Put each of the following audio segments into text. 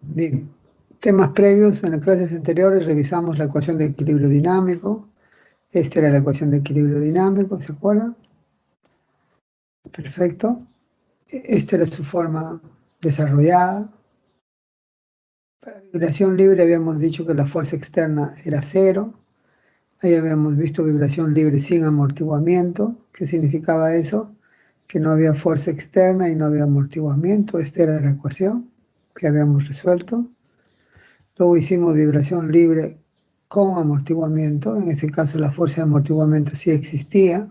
Bien, temas previos. En las clases anteriores revisamos la ecuación de equilibrio dinámico. Esta era la ecuación de equilibrio dinámico, ¿se acuerdan? Perfecto. Esta era su forma desarrollada. Para vibración libre habíamos dicho que la fuerza externa era cero. Ahí habíamos visto vibración libre sin amortiguamiento. ¿Qué significaba eso? Que no había fuerza externa y no había amortiguamiento. Esta era la ecuación que habíamos resuelto. Luego hicimos vibración libre con amortiguamiento. En ese caso la fuerza de amortiguamiento sí existía.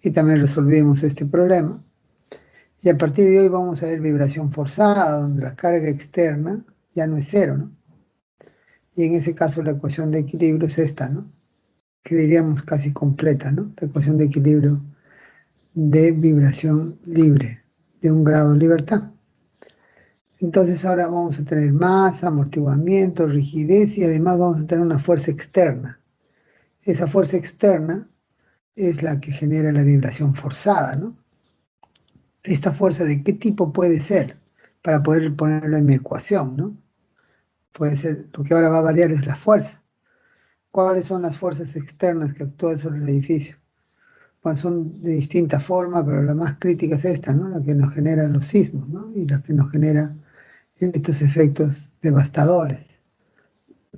Y también resolvimos este problema. Y a partir de hoy vamos a ver vibración forzada, donde la carga externa ya no es cero, ¿no? Y en ese caso la ecuación de equilibrio es esta, ¿no? Que diríamos casi completa, ¿no? La ecuación de equilibrio de vibración libre, de un grado de libertad. Entonces ahora vamos a tener masa, amortiguamiento, rigidez y además vamos a tener una fuerza externa. Esa fuerza externa es la que genera la vibración forzada, ¿no? ¿Esta fuerza de qué tipo puede ser? Para poder ponerlo en mi ecuación, ¿no? Puede ser, lo que ahora va a variar es la fuerza. ¿Cuáles son las fuerzas externas que actúan sobre el edificio? Bueno, son de distintas formas, pero la más crítica es esta, ¿no? La que nos genera los sismos, ¿no? Y la que nos genera estos efectos devastadores.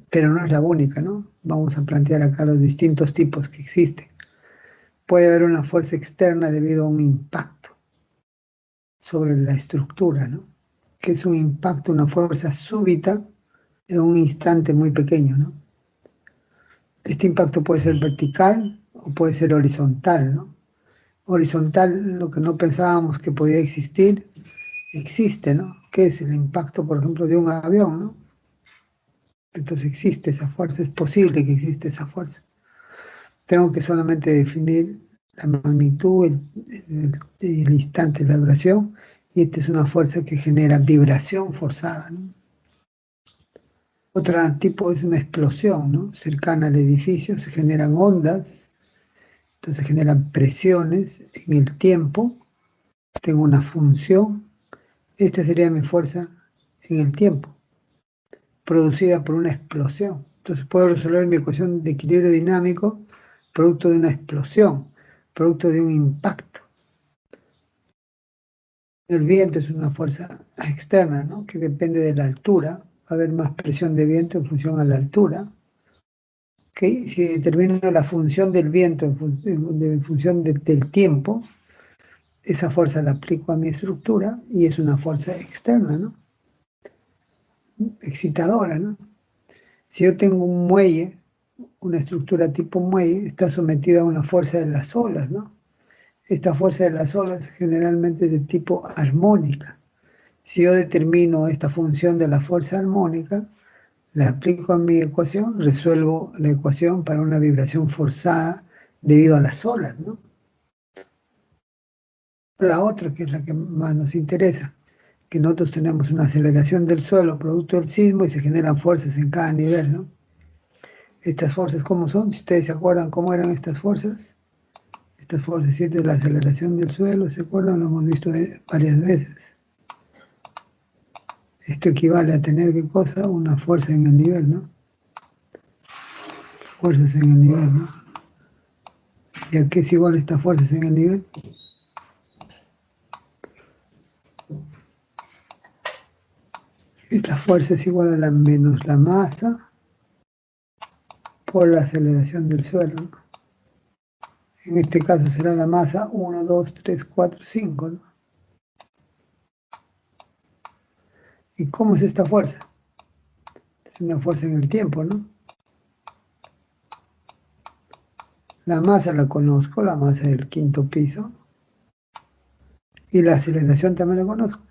Pero no es la única, ¿no? Vamos a plantear acá los distintos tipos que existen. Puede haber una fuerza externa debido a un impacto sobre la estructura, ¿no? Que es un impacto, una fuerza súbita en un instante muy pequeño, ¿no? Este impacto puede ser vertical o puede ser horizontal, ¿no? Horizontal, lo que no pensábamos que podía existir, existe, ¿no? Que es el impacto, por ejemplo, de un avión, ¿no? Entonces existe esa fuerza, es posible que existe esa fuerza. Tengo que solamente definir la magnitud, el instante, la duración, y esta es una fuerza que genera vibración forzada, ¿no? Otro tipo es una explosión, ¿no? Cercana al edificio, se generan ondas, entonces generan presiones en el tiempo. Tengo una función. Esta sería mi fuerza en el tiempo, producida por una explosión. Entonces puedo resolver mi ecuación de equilibrio dinámico producto de una explosión, producto de un impacto. El viento es una fuerza externa, ¿no? Que depende de la altura. Va a haber más presión de viento en función a la altura. ¿Okay? Si determino la función del viento en función del tiempo, esa fuerza la aplico a mi estructura y es una fuerza externa, ¿no? Excitadora, ¿no? Si yo tengo un muelle, una estructura tipo muelle, está sometida a una fuerza de las olas, ¿no? Esta fuerza de las olas generalmente es de tipo armónica. Si yo determino esta función de la fuerza armónica, la aplico a mi ecuación, resuelvo la ecuación para una vibración forzada debido a las olas, ¿no? La otra, que es la que más nos interesa, que nosotros tenemos una aceleración del suelo producto del sismo y se generan fuerzas en cada nivel, ¿no? Estas fuerzas, ¿cómo son? Si ustedes se acuerdan cómo eran estas fuerzas siete de la aceleración del suelo, ¿se acuerdan? Lo hemos visto varias veces. Esto equivale a tener, ¿qué cosa? Una fuerza en el nivel, ¿no? Fuerzas en el nivel, ¿no? ¿Y a qué es igual estas fuerzas en el nivel? Esta fuerza es igual a la menos la masa por la aceleración del suelo, ¿no? En este caso será la masa 1, 2, 3, 4, 5, ¿no? ¿Y cómo es esta fuerza? Es una fuerza en el tiempo, ¿no? La masa la conozco, la masa del quinto piso, y la aceleración también la conozco.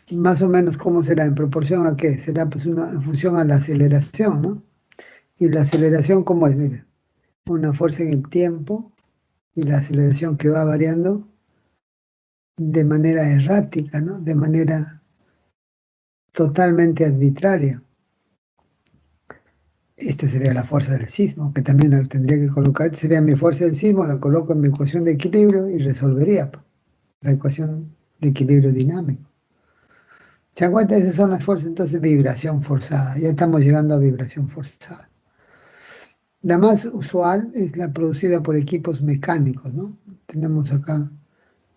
Y más o menos, ¿cómo será? ¿En proporción a qué? Será pues en función a la aceleración, ¿no? Y la aceleración, ¿cómo es? Mira, una fuerza en el tiempo y la aceleración que va variando de manera errática, ¿no? De manera totalmente arbitraria. Esta sería la fuerza del sismo, que también la tendría que colocar. Esta sería mi fuerza del sismo, la coloco en mi ecuación de equilibrio y resolvería la ecuación de equilibrio dinámico. ¿Se dan cuenta? Esas son las fuerzas, entonces vibración forzada. Ya estamos llegando a vibración forzada. La más usual es la producida por equipos mecánicos, ¿no? Tenemos acá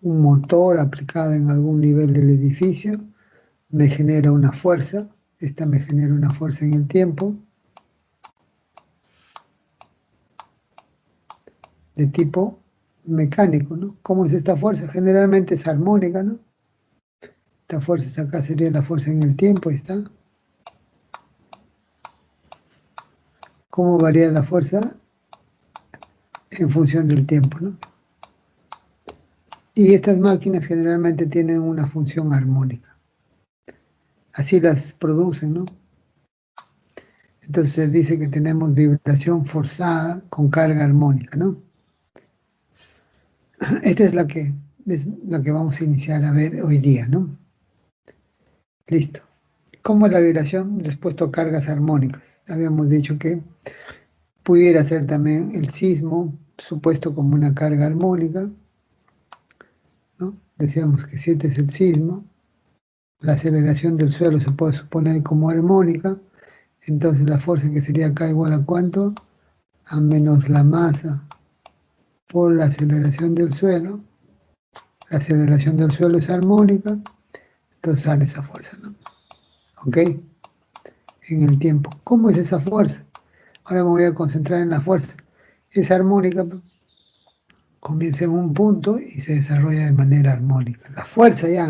un motor aplicado en algún nivel del edificio, me genera una fuerza, esta me genera una fuerza en el tiempo, de tipo mecánico, ¿no? ¿Cómo es esta fuerza? Generalmente es armónica, ¿no? Esta fuerza acá sería la fuerza en el tiempo, ahí está. ¿Cómo varía la fuerza? En función del tiempo, ¿no? Y estas máquinas generalmente tienen una función armónica. Así las producen, ¿no? Entonces se dice que tenemos vibración forzada con carga armónica, ¿no? Esta es la que vamos a iniciar a ver hoy día, ¿no? Listo. ¿Cómo es la vibración después de cargas armónicas? Habíamos dicho que pudiera ser también el sismo, supuesto como una carga armónica, ¿no? Decíamos que si este es el sismo, la aceleración del suelo se puede suponer como armónica, entonces la fuerza que sería acá igual a ¿cuánto? A menos la masa por la aceleración del suelo. La aceleración del suelo es armónica, entonces sale esa fuerza, ¿no? ¿Ok? En el tiempo. ¿Cómo es esa fuerza? Ahora me voy a concentrar en la fuerza. Es armónica, comienza en un punto y se desarrolla de manera armónica. La fuerza ya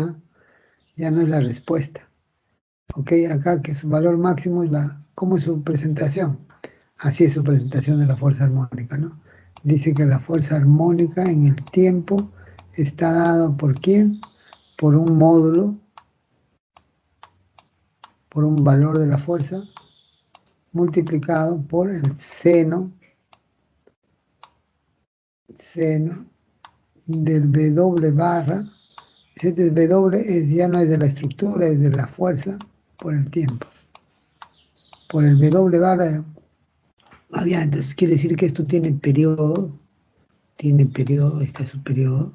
no es la respuesta. ¿Ok? Acá que su valor máximo es ¿cómo es su presentación? Así es su presentación de la fuerza armónica, ¿no? Dice que la fuerza armónica en el tiempo está dada ¿por quién? Por un módulo, por un valor de la fuerza multiplicado por el seno del W barra. Este W ya no es de la estructura, es de la fuerza por el tiempo. Por el W barra. Entonces quiere decir que esto tiene periodo, está su periodo,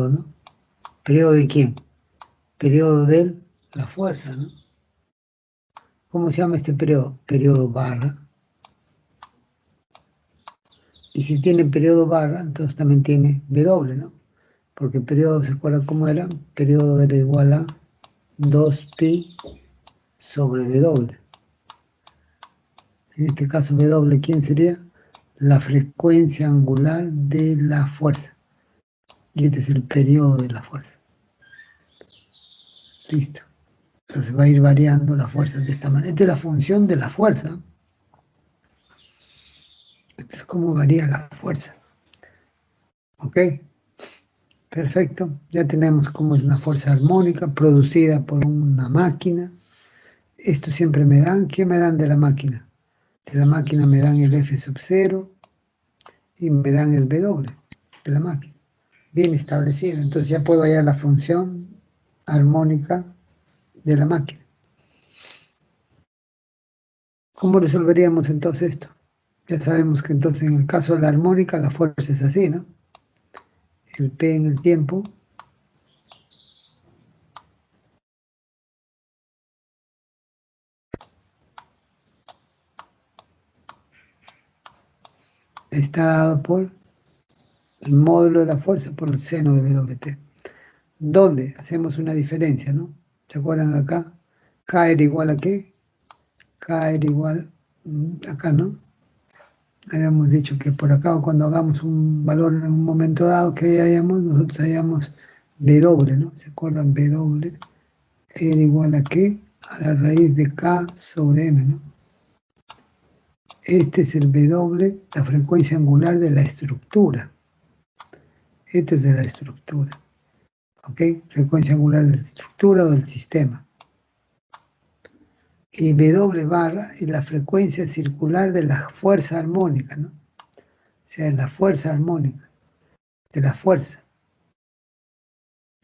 ¿no? ¿Periodo de quién? Periodo de la fuerza, ¿no? ¿Cómo se llama este periodo? Periodo barra. Y si tiene periodo barra, entonces también tiene W, ¿no? Porque periodo, ¿se acuerdan cómo era? Periodo era igual a 2pi sobre W. En este caso W, ¿quién sería? La frecuencia angular de la fuerza. Y este es el periodo de la fuerza. Listo. Entonces va a ir variando la fuerza de esta manera. Esta es la función de la fuerza. Esto es cómo varía la fuerza. ¿Ok? Perfecto. Ya tenemos cómo es una fuerza armónica producida por una máquina. Esto siempre me dan. ¿Qué me dan de la máquina? De la máquina me dan el F sub 0 y me dan el W de la máquina. Bien establecido. Entonces ya puedo hallar la función armónica de la máquina. ¿Cómo resolveríamos entonces esto? Ya sabemos que entonces en el caso de la armónica la fuerza es así, ¿no? El P en el tiempo está dado por el módulo de la fuerza por el seno de WT. ¿Dónde? Hacemos una diferencia, ¿no? ¿Se acuerdan de acá? K era igual a qué? K era igual, acá, ¿no? Habíamos dicho que por acá, cuando hagamos un valor en un momento dado que hayamos, nosotros hayamos W, ¿no? ¿Se acuerdan? W era igual a qué? A la raíz de K sobre M, ¿no? Este es el W, la frecuencia angular de la estructura. Este es de la estructura. ¿Ok? Frecuencia angular de la estructura o del sistema. Y W barra es la frecuencia circular de la fuerza armónica, ¿no? O sea, la fuerza armónica, de la fuerza.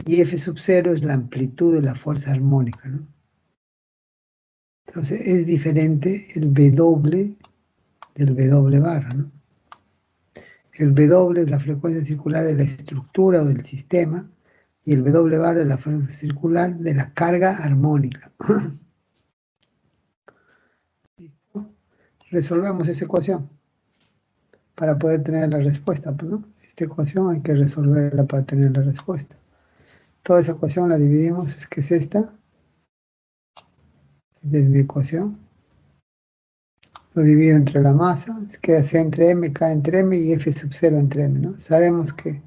Y F sub 0 es la amplitud de la fuerza armónica, ¿no? Entonces es diferente el W del W barra, ¿no? El W es la frecuencia circular de la estructura o del sistema, y el W barra es la frecuencia circular de la carga armónica. Resolvemos esa ecuación para poder tener la respuesta, ¿no? Esta ecuación hay que resolverla para tener la respuesta. Toda esa ecuación la dividimos, que es esta, desde mi ecuación. Lo divido entre la masa, queda C entre M, K entre M y F sub 0 entre M, ¿no? Sabemos que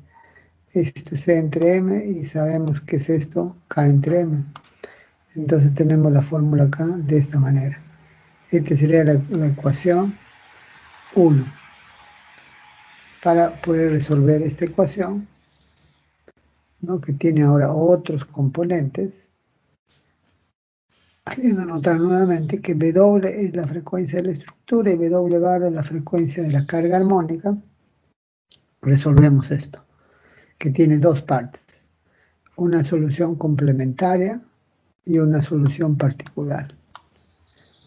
esto es C entre M y sabemos que es esto K entre M. Entonces tenemos la fórmula acá de esta manera. Esta sería la ecuación 1. Para poder resolver esta ecuación, ¿no? Que tiene ahora otros componentes, haciendo notar nuevamente que W es la frecuencia de la estructura y W barra es la frecuencia de la carga armónica. Resolvemos esto, que tiene dos partes, una solución complementaria y una solución particular.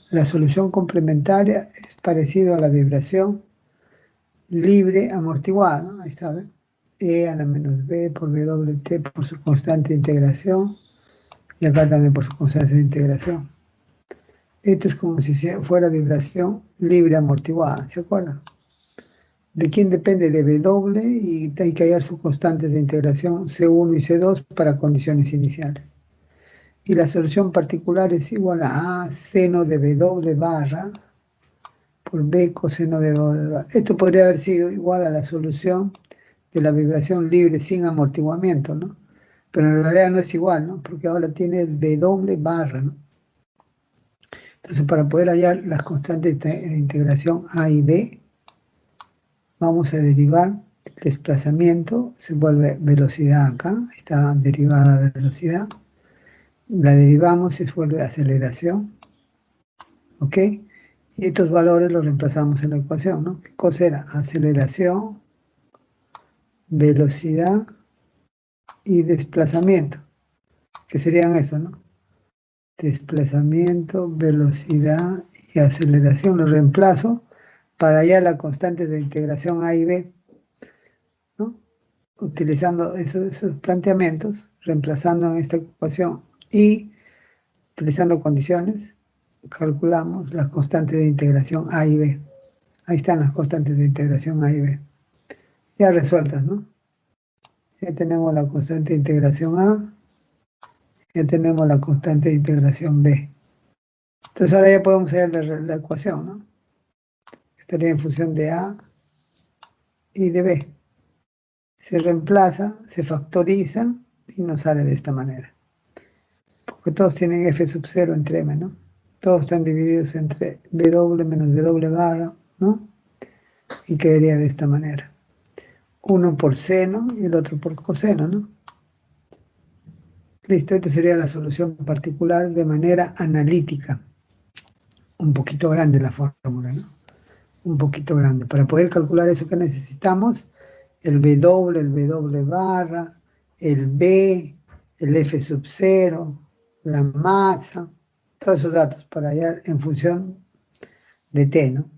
La solución complementaria es parecido a la vibración libre amortiguada, ¿no? Ahí está, ¿ves? E a la menos B por WT por su constante de integración, y acá también por su constante de integración. Esto es como si fuera vibración libre amortiguada, ¿se acuerdan? ¿De quién depende? De W, y hay que hallar sus constantes de integración C1 y C2 para condiciones iniciales. Y la solución particular es igual a A seno de W barra por B coseno de W barra. Esto podría haber sido igual a la solución de la vibración libre sin amortiguamiento, ¿no? Pero en realidad no es igual, ¿no? Porque ahora tiene el W barra, ¿no? Entonces, para poder hallar las constantes de integración A y B, vamos a derivar el desplazamiento, se vuelve velocidad acá, está derivada de velocidad, la derivamos y se vuelve aceleración, ¿ok? Y estos valores los reemplazamos en la ecuación, ¿no? ¿Qué cosa era? Aceleración, velocidad y desplazamiento, que serían eso, ¿no? Desplazamiento, velocidad y aceleración, los reemplazo para hallar las constantes de integración A y B, ¿no? Utilizando esos planteamientos, reemplazando en esta ecuación y utilizando condiciones, calculamos las constantes de integración A y B. Ahí están las constantes de integración A y B. Ya resueltas, ¿no? Ya tenemos la constante de integración A, ya tenemos la constante de integración B. Entonces ahora ya podemos hallar la ecuación, ¿no? Estaría en función de A y de B. Se reemplaza, se factoriza y nos sale de esta manera. Porque todos tienen F sub 0 entre M, ¿no? Todos están divididos entre W menos W barra, ¿no? Y quedaría de esta manera. Uno por seno y el otro por coseno, ¿no? Listo, esta sería la solución particular de manera analítica. Un poquito grande la fórmula, ¿no? Un poquito grande. Para poder calcular eso que necesitamos, el W, el W barra, el B, el F sub 0, la masa, todos esos datos para hallar en función de T, ¿no?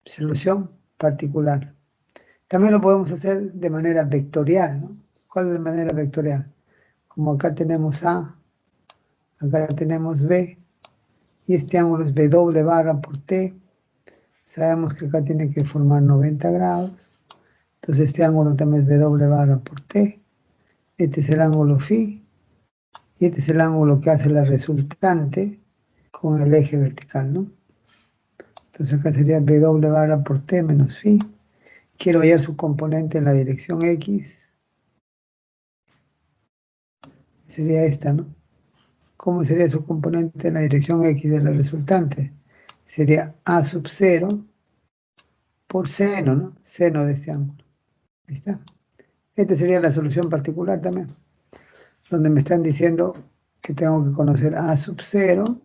Solución particular. También lo podemos hacer de manera vectorial, ¿no? ¿Cuál es la manera vectorial? Como acá tenemos A, acá tenemos B, y este ángulo es W barra por T. Sabemos que acá tiene que formar 90 grados. Entonces este ángulo también es W barra por T. Este es el ángulo phi. Y este es el ángulo que hace la resultante con el eje vertical, ¿no? Entonces acá sería W barra por T menos phi. Quiero hallar su componente en la dirección X. Sería esta, ¿no? ¿Cómo sería su componente en la dirección X de la resultante? Sería A sub 0 por seno, ¿no? Seno de este ángulo. Ahí está. Esta sería la solución particular también, donde me están diciendo que tengo que conocer A sub 0,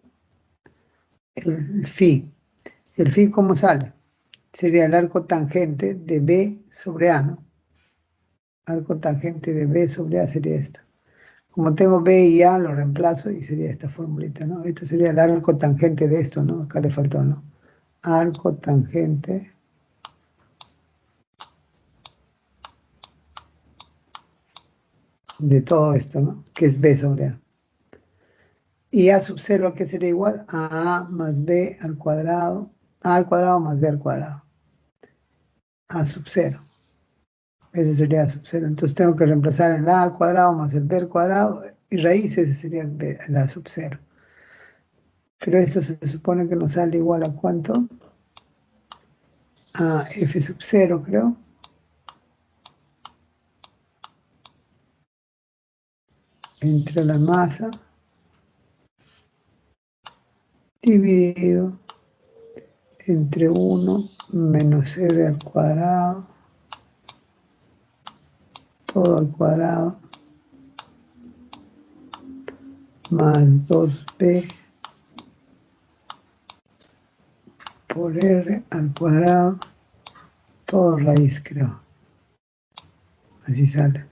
el phi. ¿El phi cómo sale? Sería el arco tangente de B sobre A, ¿no? Arco tangente de B sobre A sería esta. Como tengo B y A, lo reemplazo y sería esta formulita, ¿no? Esto sería el arco tangente de esto, ¿no? Acá le faltó, ¿no? Arco tangente de todo esto, ¿no? Que es B sobre A. Y A sub 0, ¿qué sería igual? A más B al cuadrado, A al cuadrado más B al cuadrado. A sub 0. Ese sería A sub 0. Entonces tengo que reemplazar el A al cuadrado más el B al cuadrado y raíz, ese sería el A sub 0. Pero esto se supone que nos sale igual a ¿cuánto? A F sub 0, creo. Entre la masa dividido entre 1 menos R al cuadrado, todo al cuadrado, más 2B por R al cuadrado, todo raíz, creo. Así sale.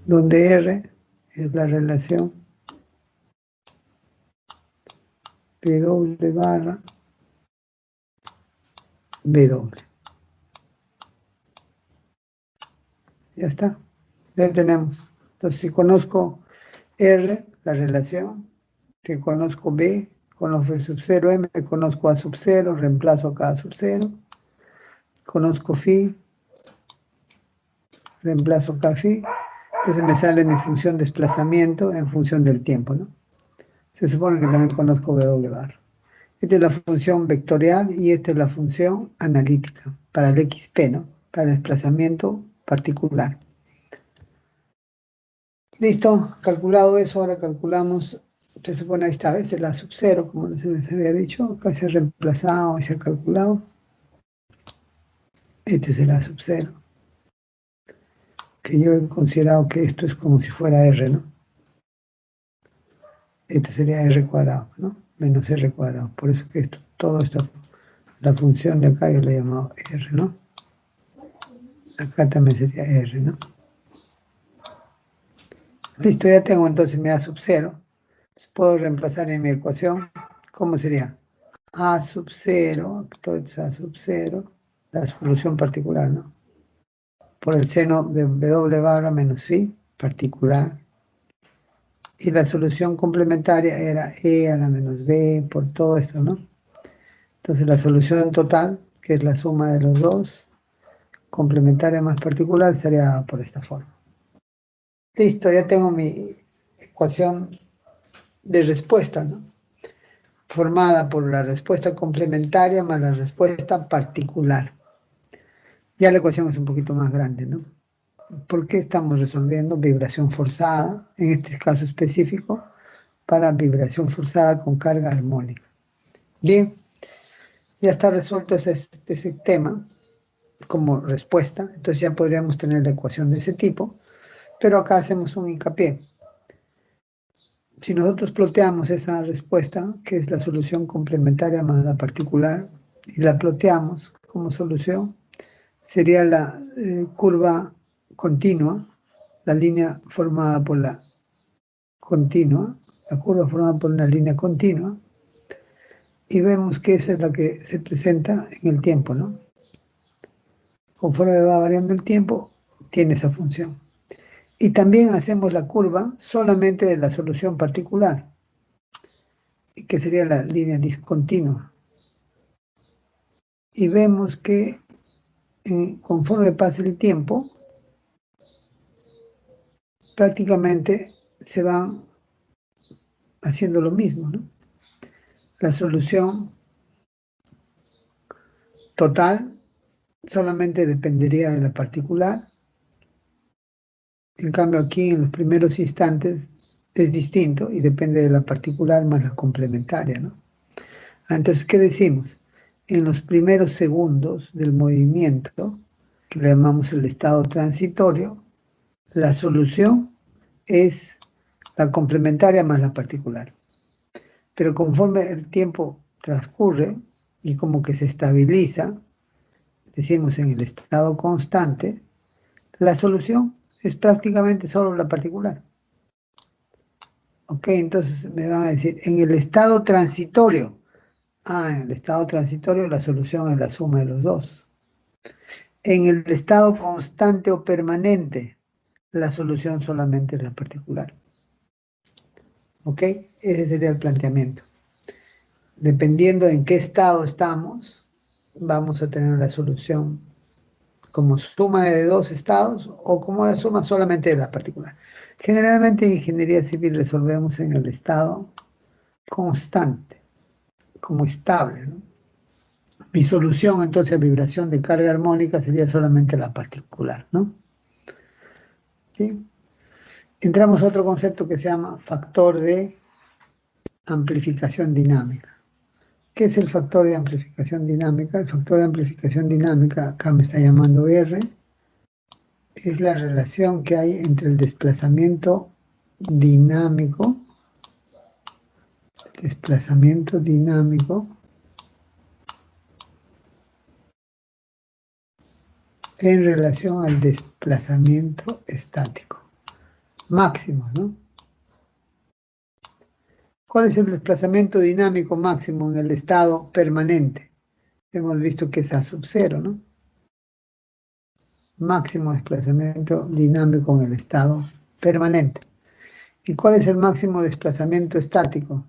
Donde R es la relación W barra W. Ya está. Ya tenemos. Entonces, si conozco R, la relación, si conozco B, conozco sub 0, M, conozco A sub 0, reemplazo acá A sub 0, conozco phi, reemplazo acá phi, entonces me sale mi función de desplazamiento en función del tiempo, ¿no? Se supone que también conozco W bar. Esta es la función vectorial y esta es la función analítica para el XP, ¿no? Para el desplazamiento particular. Listo, calculado eso, ahora calculamos, se supone ahí está, esta es la sub 0, como les había dicho, acá se ha reemplazado y se ha calculado. Este será sub 0, que yo he considerado que esto es como si fuera R, ¿no? Esto sería R cuadrado, ¿no? Menos R cuadrado, por eso que esto, todo esto, la función de acá yo le he llamado R, ¿no? Acá también sería R, ¿no? Listo, ya tengo entonces mi A sub 0. Puedo reemplazar en mi ecuación. ¿Cómo sería? A sub 0, todo es A sub 0, la solución particular, ¿no? Por el seno de W barra menos phi particular. Y la solución complementaria era E a la menos B por todo esto, ¿no? Entonces la solución total, que es la suma de los dos, complementaria más particular, sería por esta forma. Listo, ya tengo mi ecuación de respuesta, ¿no? Formada por la respuesta complementaria más la respuesta particular. Ya la ecuación es un poquito más grande, ¿no? ¿Por qué estamos resolviendo vibración forzada, en este caso específico, para vibración forzada con carga armónica? Bien, ya está resuelto ese tema como respuesta, entonces ya podríamos tener la ecuación de ese tipo, pero acá hacemos un hincapié. Si nosotros ploteamos esa respuesta, que es la solución complementaria más la particular, y la ploteamos como solución, sería la curva continua, la línea formada por la continua, la curva formada por una línea continua, y vemos que esa es la que se presenta en el tiempo, ¿no? Conforme va variando el tiempo, tiene esa función. Y también hacemos la curva solamente de la solución particular, que sería la línea discontinua. Y vemos que conforme pasa el tiempo, prácticamente se van haciendo lo mismo, ¿no? La solución total solamente dependería de la particular. En cambio, aquí en los primeros instantes es distinto y depende de la particular más la complementaria, ¿no? Entonces, ¿qué decimos? En los primeros segundos del movimiento, que le llamamos el estado transitorio, la solución es la complementaria más la particular. Pero conforme el tiempo transcurre y como que se estabiliza, decimos en el estado constante, la solución Es prácticamente solo la particular. Ok, entonces me van a decir, en el estado transitorio. En el estado transitorio la solución es la suma de los dos. En el estado constante o permanente, la solución solamente es la particular. ¿Ok? Ese sería el planteamiento. Dependiendo en qué estado estamos, vamos a tener la solución como suma de dos estados o como la suma solamente de la particular. Generalmente en ingeniería civil resolvemos en el estado constante, como estable, ¿no? Mi solución entonces a vibración de carga armónica sería solamente la particular, ¿no? ¿Sí? Entramos a otro concepto que se llama factor de amplificación dinámica. ¿Qué es el factor de amplificación dinámica? El factor de amplificación dinámica, acá me está llamando R, es la relación que hay entre el desplazamiento dinámico en relación al desplazamiento estático. Máximo, ¿no? ¿Cuál es el desplazamiento dinámico máximo en el estado permanente? Hemos visto que es A sub 0, ¿no? Máximo desplazamiento dinámico en el estado permanente. ¿Y cuál es el máximo desplazamiento estático?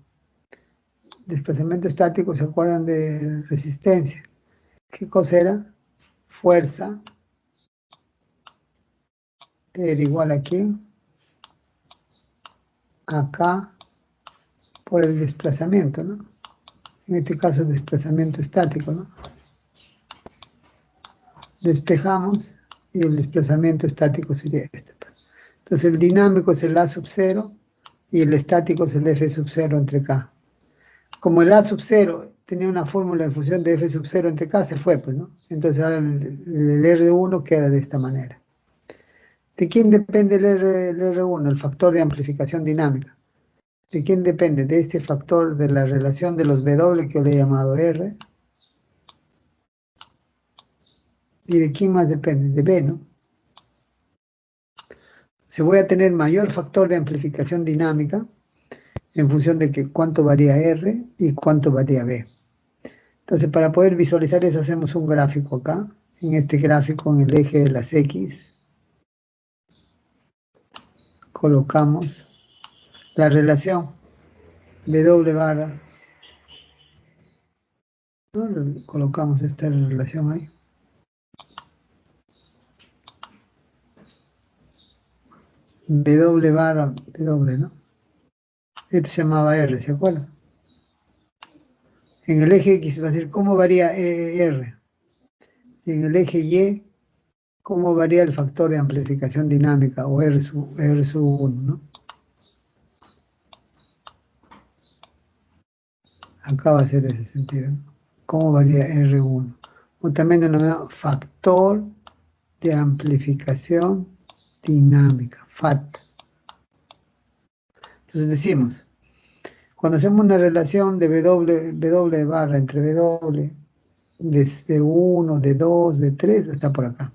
Desplazamiento estático, ¿se acuerdan de resistencia? ¿Qué cosa era? Fuerza era igual a quién? Acá por el desplazamiento, ¿no? En este caso el desplazamiento estático, ¿no? Despejamos y el desplazamiento estático sería este. Entonces el dinámico es el A sub 0 y el estático es el F sub 0 entre K. Como el A sub 0 tenía una fórmula en función de F sub 0 entre K, se fue, pues, ¿no? Entonces ahora el R1 queda de esta manera. ¿De quién depende el R1? El factor de amplificación dinámica. ¿De quién depende? De este factor de la relación de los W que yo le he llamado R. ¿Y de quién más depende? De B, ¿no? Si voy a tener mayor factor de amplificación dinámica en función de que cuánto varía R y cuánto varía B. Entonces, para poder visualizar eso, hacemos un gráfico acá. En este gráfico, en el eje de las X, colocamos la relación W barra, ¿no? Colocamos esta relación ahí. W barra W, ¿no? Esto se llamaba R, ¿se acuerdan? En el eje X va a decir cómo varía R. Y en el eje Y, cómo varía el factor de amplificación dinámica, o R sub 1, ¿no? Acá va a ser ese sentido, ¿no? Cómo varía R1. O también denominado factor de amplificación dinámica, FAT. Entonces decimos, cuando hacemos una relación de W barra entre W, de 1, de 2, de 3, está por acá.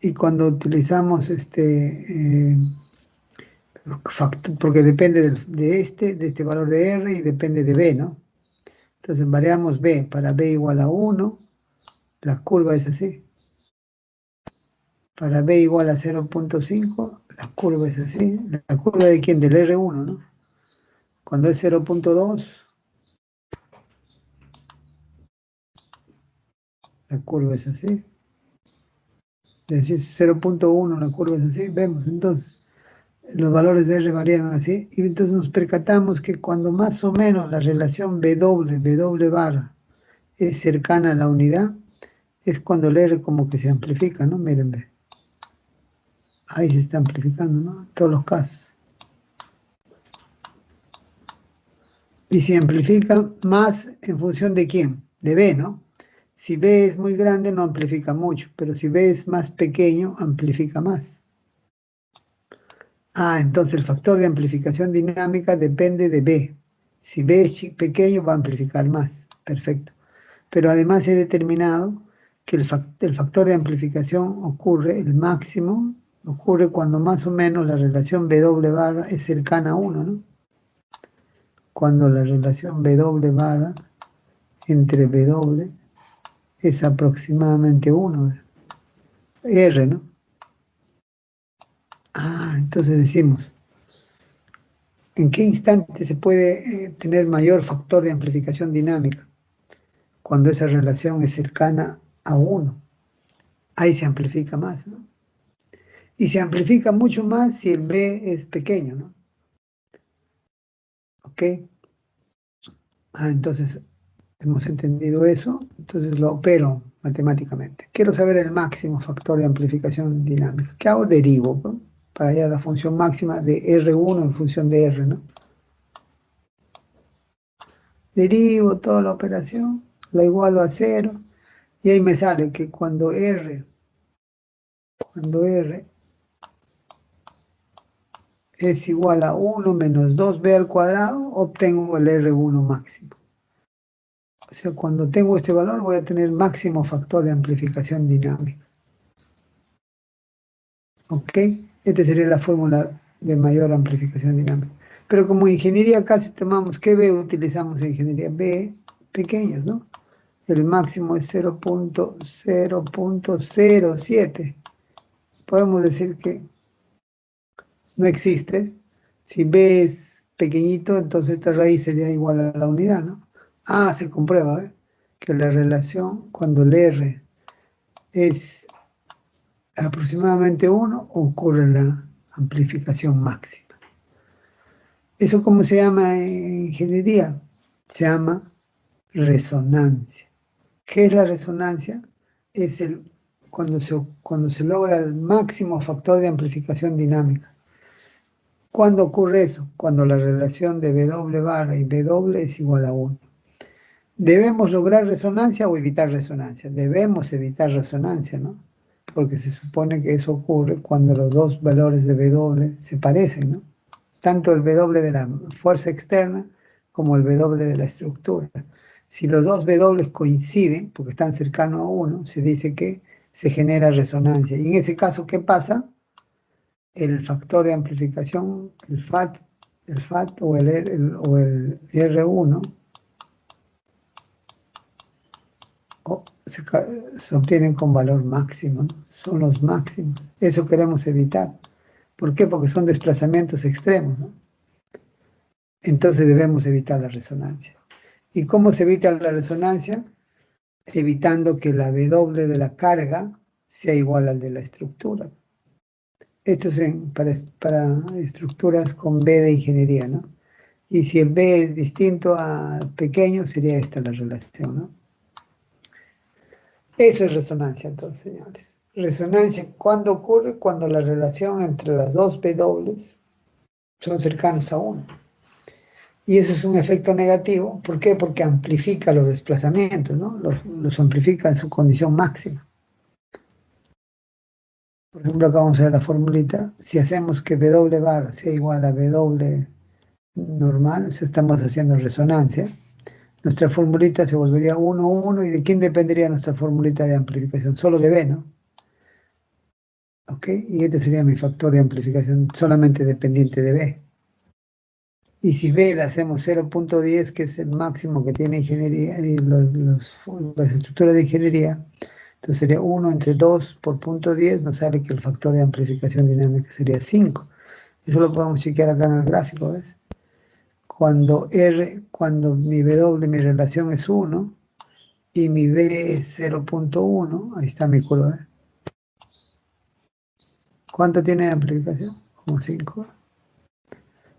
Y cuando utilizamos porque depende de este valor de R y depende de B, ¿no? Entonces variamos B, para B igual a 1, la curva es así. Para B igual a 0.5, la curva es así. ¿La curva de quién? Del R1, ¿no? Cuando es 0.2, la curva es así. Es decir, 0.1, la curva es así. Vemos entonces, los valores de R varían así. Y entonces nos percatamos que cuando más o menos la relación W barra es cercana a la unidad, es cuando el R como que se amplifica, ¿no? Miren, ve. Ahí se está amplificando, ¿no? En todos los casos. Y se amplifica más en función de quién, de B, ¿no? Si B es muy grande no amplifica mucho, pero si B es más pequeño, amplifica más. Entonces el factor de amplificación dinámica depende de B. Si B es pequeño va a amplificar más, perfecto. Pero además he determinado que el factor de amplificación ocurre el máximo Ocurre cuando más o menos la relación W barra es cercana a 1, ¿no? Cuando la relación W barra entre W es aproximadamente 1, R, ¿no? Entonces decimos, ¿en qué instante se puede tener mayor factor de amplificación dinámica? Cuando esa relación es cercana a 1. Ahí se amplifica más, ¿no? Y se amplifica mucho más si el B es pequeño, ¿no? ¿Ok? Entonces hemos entendido eso, entonces lo opero matemáticamente. Quiero saber el máximo factor de amplificación dinámica. ¿Qué hago? Derivo, ¿no? Para hallar la función máxima de R1 en función de R, ¿no? Derivo toda la operación, la igualo a 0, y ahí me sale que cuando R es igual a 1 menos 2b al cuadrado, obtengo el R1 máximo. O sea, cuando tengo este valor voy a tener máximo factor de amplificación dinámica. ¿Ok? Esta sería la fórmula de mayor amplificación dinámica. Pero como ingeniería casi tomamos, ¿qué B utilizamos en ingeniería? B pequeños, ¿no? El máximo es 0.07. Podemos decir que no existe. Si B es pequeñito, entonces esta raíz sería igual a la unidad, ¿no? Se comprueba, ¿eh? Que la relación cuando el R es aproximadamente 1, ocurre la amplificación máxima. ¿Eso cómo se llama en ingeniería? Se llama resonancia. ¿Qué es la resonancia? Es cuando se logra el máximo factor de amplificación dinámica. ¿Cuándo ocurre eso? Cuando la relación de W barra y W es igual a 1. ¿Debemos lograr resonancia o evitar resonancia? Debemos evitar resonancia, ¿no? Porque se supone que eso ocurre cuando los dos valores de W se parecen, ¿no? Tanto el W de la fuerza externa como el W de la estructura. Si los dos W coinciden, porque están cercanos a 1, se dice que se genera resonancia. Y en ese caso, ¿qué pasa? El factor de amplificación, el FAT o el R1, se obtienen con valor máximo, ¿no? Son los máximos. Eso queremos evitar. ¿Por qué? Porque son desplazamientos extremos, ¿no? Entonces debemos evitar la resonancia. ¿Y cómo se evita la resonancia? Evitando que la W de la carga sea igual al de la estructura. Esto es para estructuras con B de ingeniería, ¿no? Y si el B es distinto a pequeño, sería esta la relación, ¿no? Eso es resonancia, entonces, señores. Resonancia, ¿cuándo ocurre? Cuando la relación entre las dos W son cercanos a 1. Y eso es un efecto negativo. ¿Por qué? Porque amplifica los desplazamientos, ¿no? Los amplifica en su condición máxima. Por ejemplo, acá vamos a ver la formulita. Si hacemos que W bar sea igual a W normal, eso estamos haciendo resonancia. Nuestra formulita se volvería 1, 1. ¿Y de quién dependería nuestra formulita de amplificación? Solo de B, ¿no? ¿Ok? Y este sería mi factor de amplificación solamente dependiente de B. Y si B le hacemos 0.10, que es el máximo que tiene ingeniería, y las estructuras de ingeniería, entonces sería 1 entre 2 por 0.10, nos sale que el factor de amplificación dinámica sería 5. Eso lo podemos chequear acá en el gráfico, ¿ves? Cuando mi W, mi relación es 1, y mi B es 0.1, ahí está mi curva, ¿ves? ¿Cuánto tiene de amplificación? Como 5.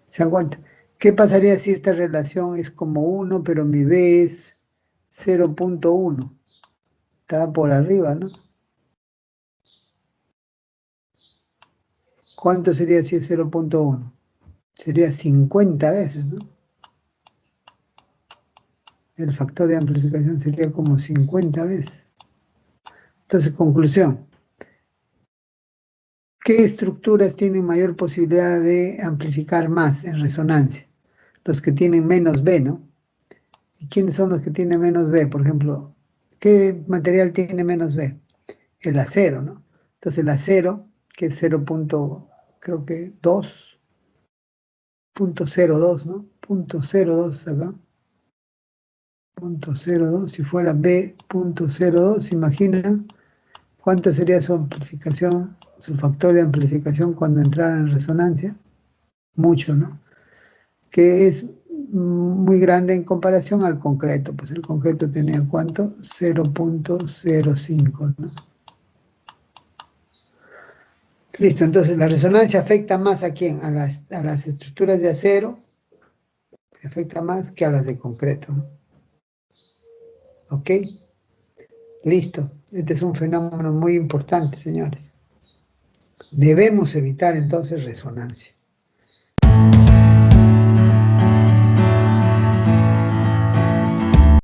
¿Se dan cuenta? ¿Qué pasaría si esta relación es como 1, pero mi B es 0.1? Estará por arriba, ¿no? ¿Cuánto sería si es 0.1? Sería 50 veces, ¿no? El factor de amplificación sería como 50 veces. Entonces, conclusión. ¿Qué estructuras tienen mayor posibilidad de amplificar más en resonancia? Los que tienen menos B, ¿no? ¿Y quiénes son los que tienen menos B? Por ejemplo, ¿qué material tiene menos B? El acero, ¿no? Entonces el acero que es 0. Creo que 2.02, ¿no? 0.02 acá. 0.02, si fuera B.02, imagina cuánto sería su amplificación, su factor de amplificación cuando entrara en resonancia. Mucho, ¿no? Que es muy grande en comparación al concreto, pues el concreto tenía ¿cuánto? 0.05, ¿no? Listo, entonces la resonancia afecta más ¿a quién? A las estructuras de acero, afecta más que a las de concreto, ¿no? ¿Ok? Listo. Este es un fenómeno muy importante, señores. Debemos evitar entonces resonancia.